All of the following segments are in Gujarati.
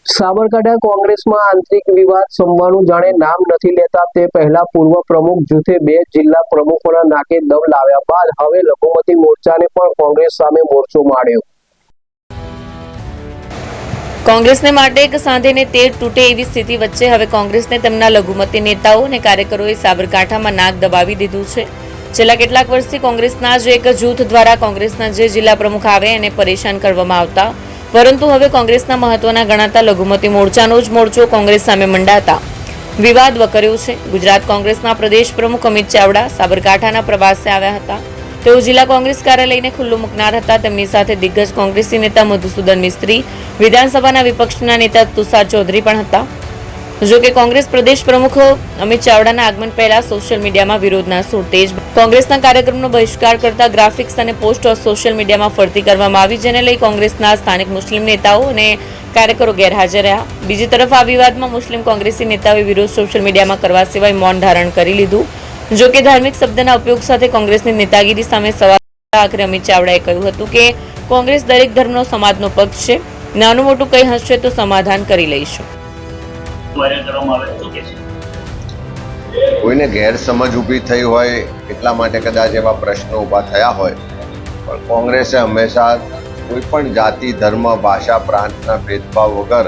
સાબરકાંઠા કોંગ્રેસમાં આંતરિક વિવાદ સમવાનું જાણે નામ નથી લેતા તે પહેલા પૂર્વ પ્રમુખ જૂથે 2 જિલ્લા પ્રમુખોના નાકે દમ લાવ્યા બાદ હવે લઘુમતી મોરચાને પણ કોંગ્રેસ સામે મોરચો માંડ્યો। કોંગ્રેસને માટે એક સાંધેને તેર તૂટે એવી સ્થિતિ વચ્ચે હવે કોંગ્રેસને તેમના લઘુમતી નેતાઓ અને કાર્યકરોએ સાબરકાંઠામાં નાક દબાવી દીધું છે। છેલ્લા કેટલાક વર્ષથી કોંગ્રેસના જ એક જૂથ દ્વારા કોંગ્રેસના જે જિલ્લા પ્રમુખ આવે એને પરેશાન કરવામાં આવતા, પરંતુ હવે કોંગ્રેસના મહત્વના ગણાતા લઘુમતી મોરચાનો જ મોરચો કોંગ્રેસ સામે મંડાતા વિવાદ વકર્યો છે। ગુજરાત કોંગ્રેસના પ્રદેશ પ્રમુખ અમિત ચાવડા સાબરકાંઠાના પ્રવાસે આવ્યા હતા। તેઓ જિલ્લા કોંગ્રેસ કાર્યાલયને ખુલ્લું મૂકનાર હતા। તેમની સાથે દિગ્ગજ કોંગ્રેસી નેતા મધુસૂદન મિસ્ત્રી, વિધાનસભાના વિપક્ષના નેતા તુષાર ચૌધરી પણ હતા। જો કે કોંગ્રેસ પ્રદેશ પ્રમુખ અમિત ચાવડાના આગમન પહેલા સોશિયલ મીડિયામાં વિરોધના સૂર તેજ કોંગ્રેસના કાર્યક્રમનો બહિષ્કાર કરતા ગ્રાફિક્સ અને પોસ્ટ સોશિયલ મીડિયામાં ફરતી કરવામાં આવી, જેને લઈ કોંગ્રેસના સ્થાનિક મુસ્લિમ નેતાઓ અને કાર્યકરો ગેરહાજર રહ્યા। બીજી તરફ આ વિવાદમાં મુસ્લિમ કોંગ્રેસી નેતાઓએ વિરોધ સોશિયલ મીડિયામાં કરવા સિવાય મૌન ધારણ કરી લીધું। જો કે ધાર્મિક શબ્દના ઉપયોગ સાથે કોંગ્રેસની નેતાગીરી સામે સવાલ આખરે અમિત ચાવડાએ કહ્યું હતું કે કોંગ્રેસ દરેક ધર્મનો સમાજનો પક્ષ છે, નાનું મોટું કંઈ હશે તો સમાધાન કરી લઈશું। કોઈને ગેરસમજ ઊભી થઈ હોય એટલા માટે કદાચ એવા પ્રશ્નો ઊભા થયા હોય, પણ કોંગ્રેસે હંમેશા કોઈ પણ જાતિ, ધર્મ, ભાષા, પ્રાંતના ભેદભાવ વગર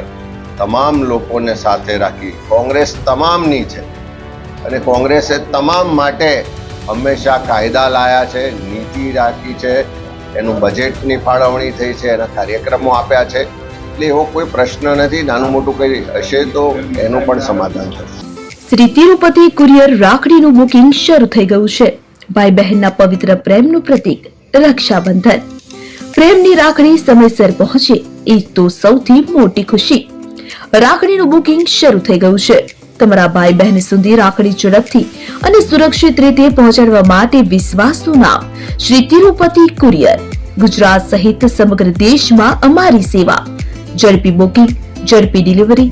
તમામ લોકોને સાથે રાખી કોંગ્રેસ તમામની છે અને કોંગ્રેસે તમામ માટે હંમેશા કાયદા લાયા છે, નીતિ રાખી છે, એનું બજેટની ફાળવણી થઈ છે, એના કાર્યક્રમો આપ્યા છે। એટલે એવો કોઈ પ્રશ્ન નથી, નાનું મોટું કંઈ હશે તો એનું પણ સમાધાન થશે। શ્રી તિરુપતિ કુરિયર રાખડીનું બુકિંગ શરૂ થઈ ગયું છે। ભાઈ બહેનના પવિત્ર પ્રેમનું પ્રતીક રક્ષાબંધન। પ્રેમની રાખડી સમયસર પહોંચે એ તો સૌથી મોટી ખુશી। રાખડીનું બુકિંગ શરૂ થઈ ગયું છે। તમારા ભાઈ બહેન સુધી રાખડી ઝડપથી અને સુરક્ષિત રીતે પહોંચાડવા માટે વિશ્વાસનું નામ શ્રી તિરુપતિ કુરિયર। ગુજરાત સહિત સમગ્ર દેશમાં અમારી સેવા, ઝડપી બુકિંગ, ઝડપી ડિલિવરી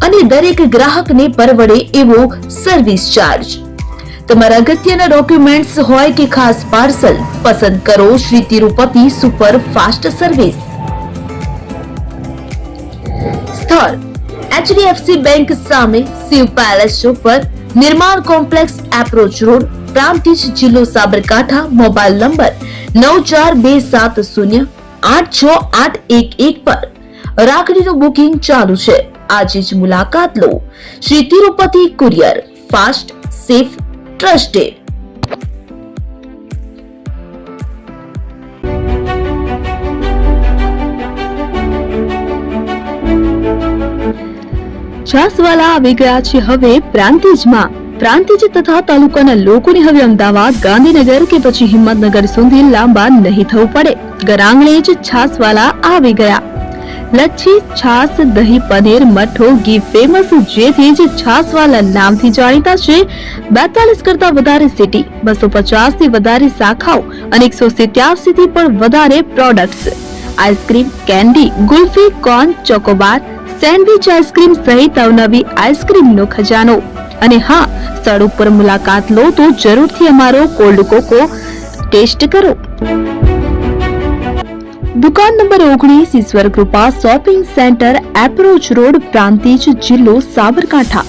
અને દરેક ગ્રાહકને પરવડે એવો સર્વિસ ચાર્જ। તમારા અગત્યના ડોક્યુમેન્ટ્સ હોય કે ખાસ પાર્સલ, પસંદ કરો Shri Tirupati super fast service. સ્થળ HDFC બેંક સામે, શિવ પેલેસ ઉપર, નિર્માણ કોમ્પ્લેક્સ, એપ્રોચ રોડ, પ્રાંતિજ, જિલ્લો સાબરકાંઠા। મોબાઈલ નંબર 9427086811 પર રાખડીનું બુકિંગ ચાલુ છે। આજે જ મુલાકાત લો। Shri Tirupati courier, fast, safe, trusted. Chhaswala આવી ગયા છે હવે પ્રાંતિજમાં। પ્રાંતિજ તથા તાલુકાના લોકોને હવે અમદાવાદ, ગાંધીનગર કે પછી હિંમતનગર સુધી લાંબા નહીં થવું પડે। ઘર આંગણે જ છાસવાલા આવી ગયા। લચ્છી, છાસ, દહીં, પનીર, મઠો, ઘી ફેમસ, જેથી જ છાસવાલા નામથી જાણીતા છે। 42 કરતા વધારે સિટી, 250 થી વધારે શાખાઓ અને 187 થી પણ વધારે products. Ice cream, candy, kulfi, corn, Chocobar, sandwich ice cream સહિત અવનવી આઈસ્ક્રીમનો ખજાનો। અને હા, સ્થળ ઉપર મુલાકાત લો તો જરૂરથી અમારો કોલ્ડ કોકો ટેસ્ટ કરો। દુકાન number 19, Ishwar Krupa shopping centre, approach road, Prantij, જિલ્લો Sabarkantha.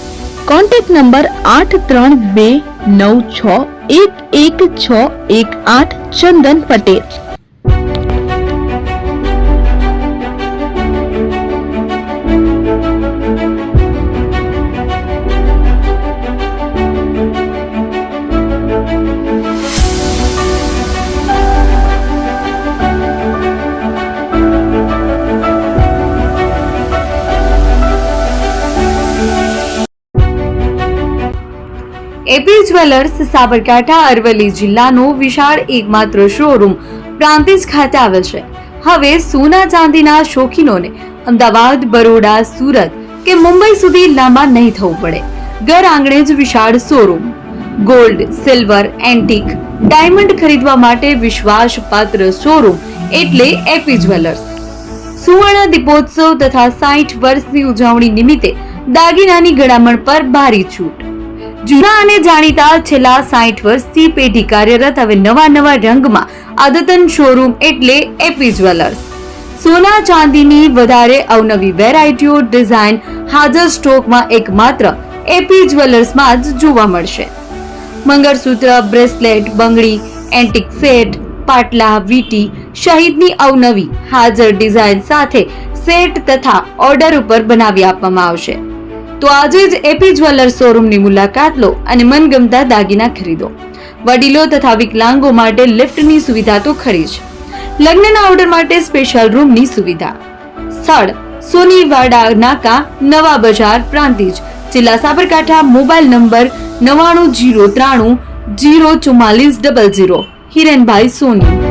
Contact number 8326111618 Chandan Patel. AP jewellers Sabarkantha Aravalli જિલ્લાનો વિશાળ એકમાત્ર શોરૂમ પ્રાંતિજ ખાતે આવેલ છે। હવે સોના ચાંદીના શોખીનોને અમદાવાદ, બરોડા, સુરત કે મુંબઈ સુધી લાંબા નહીં થવું પડે। ઘર આંગણે જ વિશાળ showroom. Gold, silver, antique, diamond ખરીદવા માટે વિશ્વાસપાત્ર શોરૂમ એટલે એપી જ્વેલર્સ। સુવર્ણ દીપોત્સવ તથા 60 વર્ષની ઉજવણી નિમિત્તે દાગીનાની ગળામણ પર ભારી છૂટ। જૂના અને જાણીતા છેલ્લા 60 વર્ષથી પેઢી કાર્યરત હવે નવા રંગમાં અદ્યતન શોરૂમ એટલે એપી જ્વેલર્સ। સોના ચાંદીની વધારે અવનવી વેરાયટીઓ ડિઝાઇન હાજર સ્ટોકમાં એકમાત્ર એપી જ્વેલર્સમાં જ જોવા મળશે. મંગળસૂત્ર, બ્રેસલેટ, બંગડી, એન્ટિક સેટ, પાટલા, વીટી સહિતની અવનવી હાજર ડિઝાઇન સાથે સેટ તથા ઓર્ડર ઉપર બનાવી આપવામાં આવશે. તો આજે જ એપી જ્વેલર્સ શોરૂમની મુલાકાત લો અને મનગમતા દાગીના ખરીદો. વડીલો તથા વિકલાંગો માટે લિફ્ટની સુવિધા તો ખરી જ. લગ્નના ઓર્ડર માટે સ્પેશિયલ રૂમની સુવિધા. સ્થળ સોનીવાડા નાકા, નવા બજાર, પ્રાંતિજ, જિલ્લા સાબરકાંઠા. Mobile number 9903304400. હિરેનભાઈ સોની.